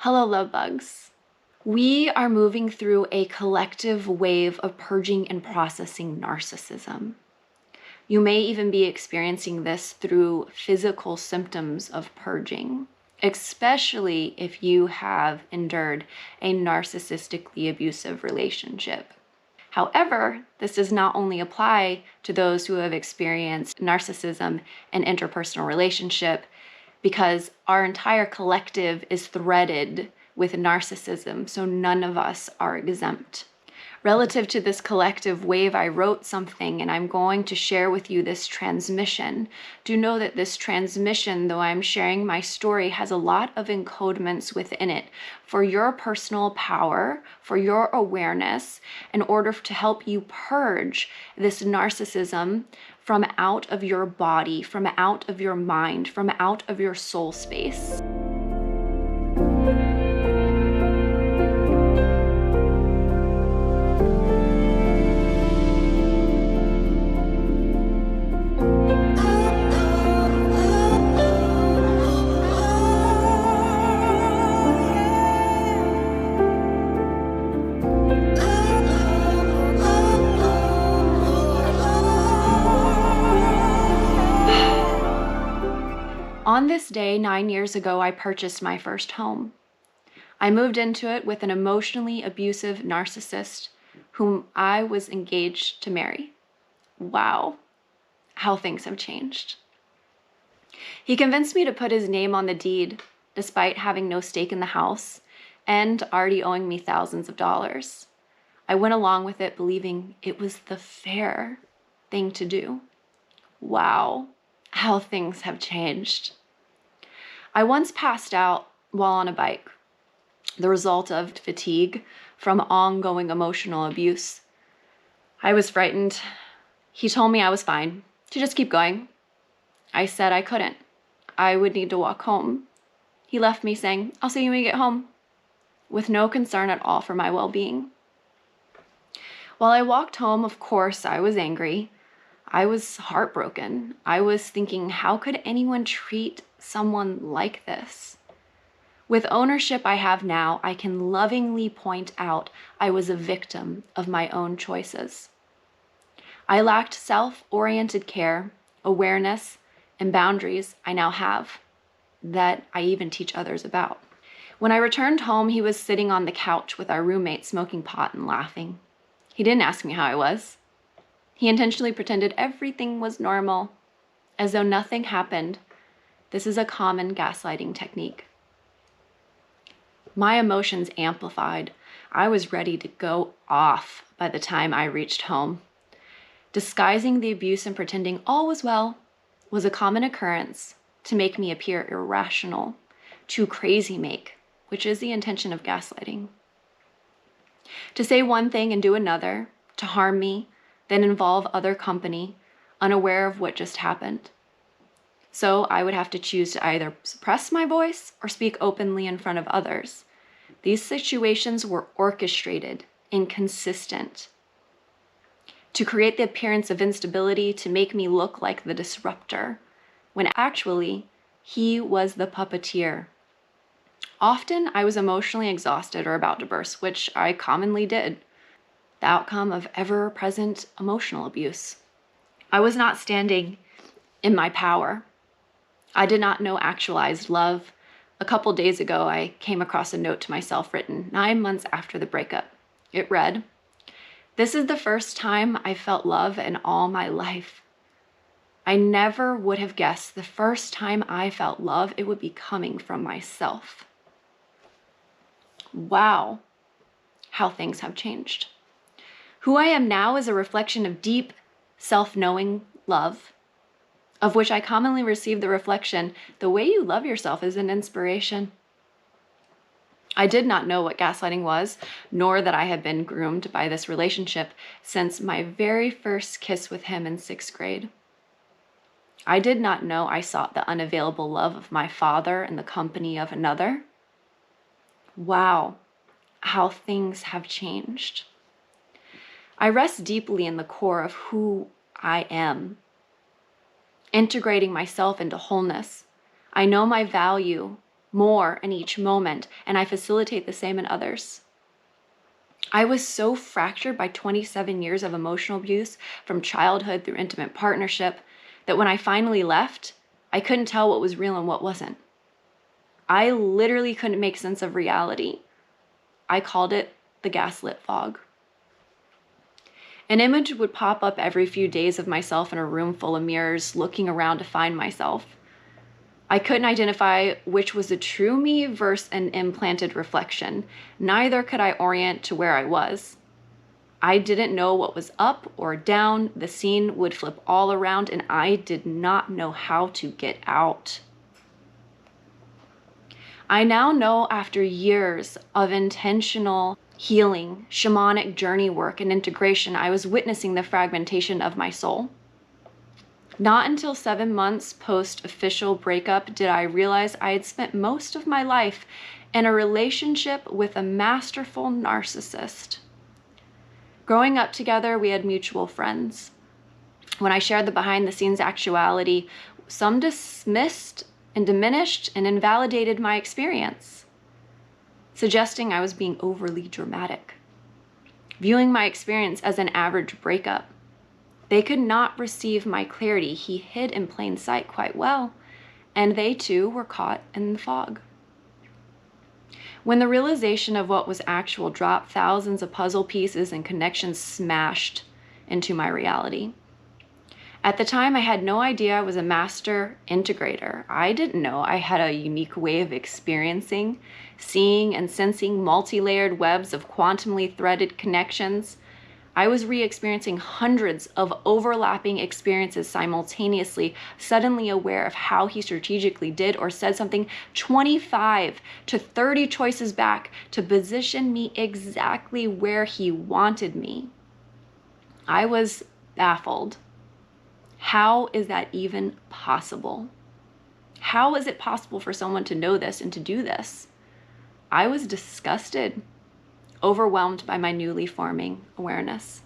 Hello, love bugs. We are moving through a collective wave of purging and processing narcissism. You may even be experiencing this through physical symptoms of purging, especially if you have endured a narcissistically abusive relationship. However, this does not only apply to those who have experienced narcissism in interpersonal relationship, because our entire collective is threaded with narcissism, so none of us are exempt. Relative to this collective wave, I wrote something and I'm going to share with you this transmission. Do know that this transmission, though I'm sharing my story, has a lot of encodements within it for your personal power, for your awareness, in order to help you purge this narcissism from out of your body, from out of your mind, from out of your soul space. On this day, 9 years ago, I purchased my first home. I moved into it with an emotionally abusive narcissist whom I was engaged to marry. Wow, how things have changed. He convinced me to put his name on the deed, despite having no stake in the house and already owing me thousands of dollars. I went along with it, believing it was the fair thing to do. Wow, how things have changed. I once passed out while on a bike, the result of fatigue from ongoing emotional abuse. I was frightened. He told me I was fine, to just keep going. I said I couldn't. I would need to walk home. He left me saying, "I'll see you when you get home," with no concern at all for my well-being. While I walked home, of course, I was angry. I was heartbroken. I was thinking, how could anyone treat someone like this? With ownership I have now, I can lovingly point out I was a victim of my own choices. I lacked self-oriented care, awareness, and boundaries I now have that I even teach others about. When I returned home, he was sitting on the couch with our roommate smoking pot and laughing. He didn't ask me how I was. He intentionally pretended everything was normal, as though nothing happened. This is a common gaslighting technique. My emotions amplified. I was ready to go off by the time I reached home. Disguising the abuse and pretending all was well was a common occurrence to make me appear irrational, to crazy make, which is the intention of gaslighting. To say one thing and do another, to harm me, then involve other company, unaware of what just happened. So I would have to choose to either suppress my voice or speak openly in front of others. These situations were orchestrated, inconsistent, to create the appearance of instability, to make me look like the disruptor, when actually he was the puppeteer. Often I was emotionally exhausted or about to burst, which I commonly did. The outcome of ever-present emotional abuse. I was not standing in my power. I did not know actualized love. A couple days ago, I came across a note to myself written 9 months after the breakup. It read, "This is the first time I felt love in all my life. I never would have guessed the first time I felt love, it would be coming from myself." Wow, how things have changed. Who I am now is a reflection of deep, self-knowing love, of which I commonly receive the reflection, the way you love yourself is an inspiration. I did not know what gaslighting was, nor that I had been groomed by this relationship since my very first kiss with him in 6th grade. I did not know I sought the unavailable love of my father in the company of another. Wow, how things have changed. I rest deeply in the core of who I am, integrating myself into wholeness. I know my value more in each moment, and I facilitate the same in others. I was so fractured by 27 years of emotional abuse from childhood through intimate partnership that when I finally left, I couldn't tell what was real and what wasn't. I literally couldn't make sense of reality. I called it the gaslit fog. An image would pop up every few days of myself in a room full of mirrors, looking around to find myself. I couldn't identify which was the true me versus an implanted reflection. Neither could I orient to where I was. I didn't know what was up or down. The scene would flip all around, and I did not know how to get out. I now know, after years of intentional healing, shamanic journey work, and integration, I was witnessing the fragmentation of my soul. Not until 7 months post-official breakup did I realize I had spent most of my life in a relationship with a masterful narcissist. Growing up together, we had mutual friends. When I shared the behind-the-scenes actuality, some dismissed and diminished and invalidated my experience, suggesting I was being overly dramatic, viewing my experience as an average breakup. They could not receive my clarity. He hid in plain sight quite well, and they too were caught in the fog. When the realization of what was actual dropped, thousands of puzzle pieces and connections smashed into my reality. At the time, I had no idea I was a master integrator. I didn't know I had a unique way of experiencing, seeing, and sensing multi-layered webs of quantumly threaded connections. I was re-experiencing hundreds of overlapping experiences simultaneously, suddenly aware of how he strategically did or said something 25 to 30 choices back to position me exactly where he wanted me. I was baffled. How is that even possible? How is it possible for someone to know this and to do this? I was disgusted, overwhelmed by my newly forming awareness.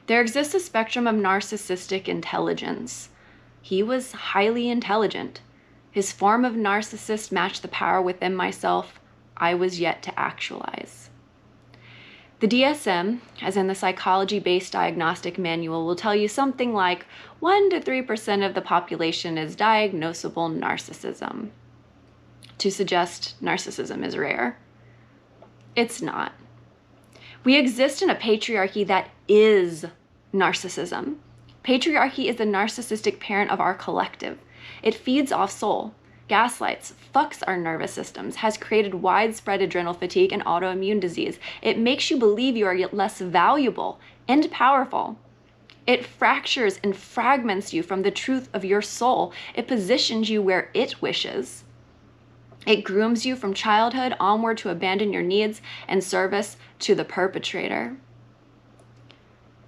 There exists a spectrum of narcissistic intelligence. He was highly intelligent. His form of narcissist matched the power within myself I was yet to actualize. The DSM, as in the psychology-based diagnostic manual, will tell you something like 1 to 3% of the population is diagnosable narcissism, to suggest narcissism is rare. It's not. We exist in a patriarchy that is narcissism. Patriarchy is the narcissistic parent of our collective. It feeds off soul, gaslights, fucks our nervous systems, has created widespread adrenal fatigue and autoimmune disease. It makes you believe you are less valuable and powerful. It fractures and fragments you from the truth of your soul. It positions you where it wishes. It grooms you from childhood onward to abandon your needs and service to the perpetrator.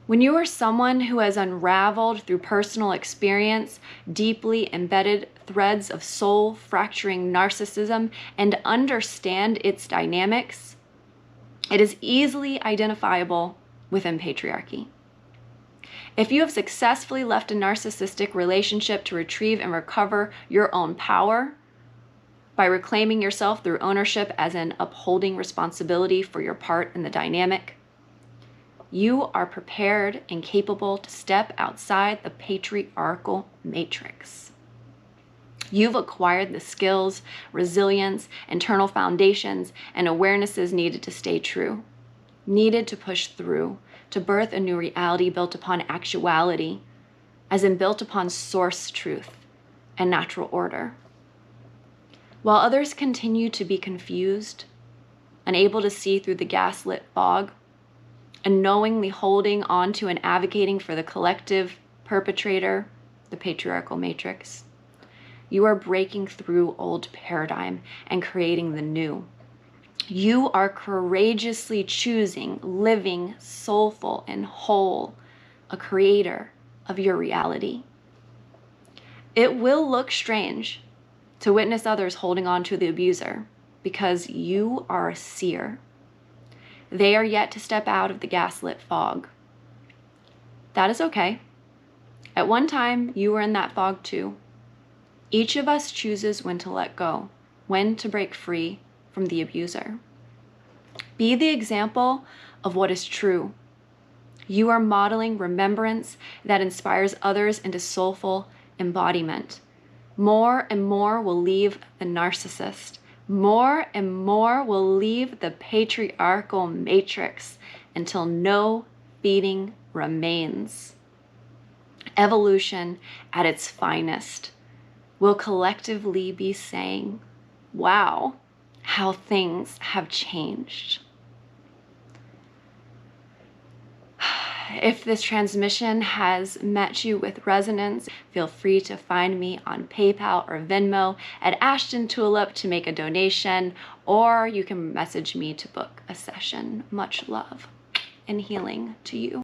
When you are someone who has unraveled through personal experience, deeply embedded threads of soul fracturing narcissism and understand its dynamics, it is easily identifiable within patriarchy. If you have successfully left a narcissistic relationship to retrieve and recover your own power, by reclaiming yourself through ownership as in upholding responsibility for your part in the dynamic, you are prepared and capable to step outside the patriarchal matrix. You've acquired the skills, resilience, internal foundations, and awarenesses needed to stay true, needed to push through, to birth a new reality built upon actuality, as in built upon source truth and natural order. While others continue to be confused, unable to see through the gaslit fog, unknowingly holding on to and advocating for the collective perpetrator, the patriarchal matrix, you are breaking through old paradigm and creating the new. You are courageously choosing, living, soulful, and whole, a creator of your reality. It will look strange to witness others holding on to the abuser because you are a seer. They are yet to step out of the gaslit fog. That is okay. At one time, you were in that fog too. Each of us chooses when to let go, when to break free from the abuser. Be the example of what is true. You are modeling remembrance that inspires others into soulful embodiment. More and more will leave the narcissist. More and more will leave the patriarchal matrix until no feeding remains. Evolution at its finest will collectively be saying, wow, how things have changed. If this transmission has met you with resonance, feel free to find me on PayPal or Venmo at Ashton Tulip to make a donation, or you can message me to book a session. Much love and healing to you.